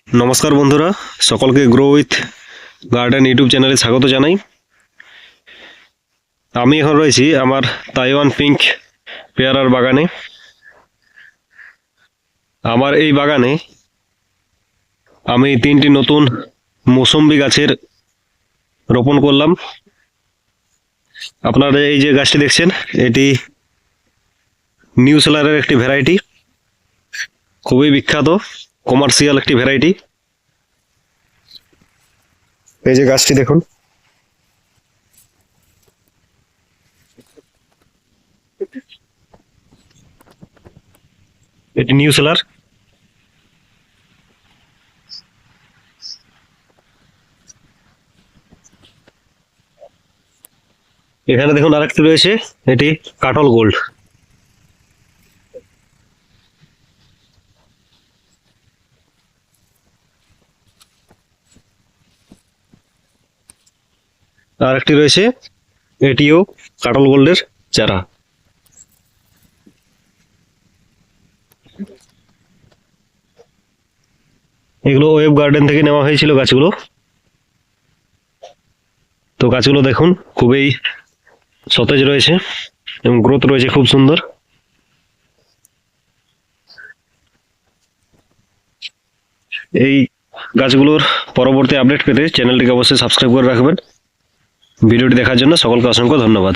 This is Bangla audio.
নমস্কার বন্ধুরা, সকলকে গ্রো উইথ গার্ডেন ইউটিউব চ্যানেলে স্বাগত জানাই। আমি এখন রয়েছি আমার তাইওয়ান পিঙ্ক পেয়ারার বাগানে। আমার এই বাগানে আমি 3টি নতুন মৌসুম্বি গাছের রোপণ করলাম। আপনারা এই যে গাছটি দেখছেন, এটি নিউ সেলারের একটি ভ্যারাইটি, খুবই বিখ্যাত কমার্শিয়াল একটি ভ্যারাইটি। এই যে গাছটি দেখুন, এটি নিউ সেলার। এখানে দেখুন আরেকটি রয়েছে, এটি কাটল গোল্ড। আরেকটি রয়েছে, এটিও কাটল গোল্ডের চারা। এগুলো ওয়েব গার্ডেন থেকে নেওয়া হয়েছিল গাছগুলো। তো গাছগুলো দেখুন খুবই সতেজ রয়েছে এবং গ্রোথ রয়েছে খুব সুন্দর। এই গাছগুলোর পরবর্তী আপডেট পেতে চ্যানেলটিকে অবশ্যই সাবস্ক্রাইব করে রাখবেন। ভিডিওটি দেখার জন্য সকলকে অসংখ্য ধন্যবাদ।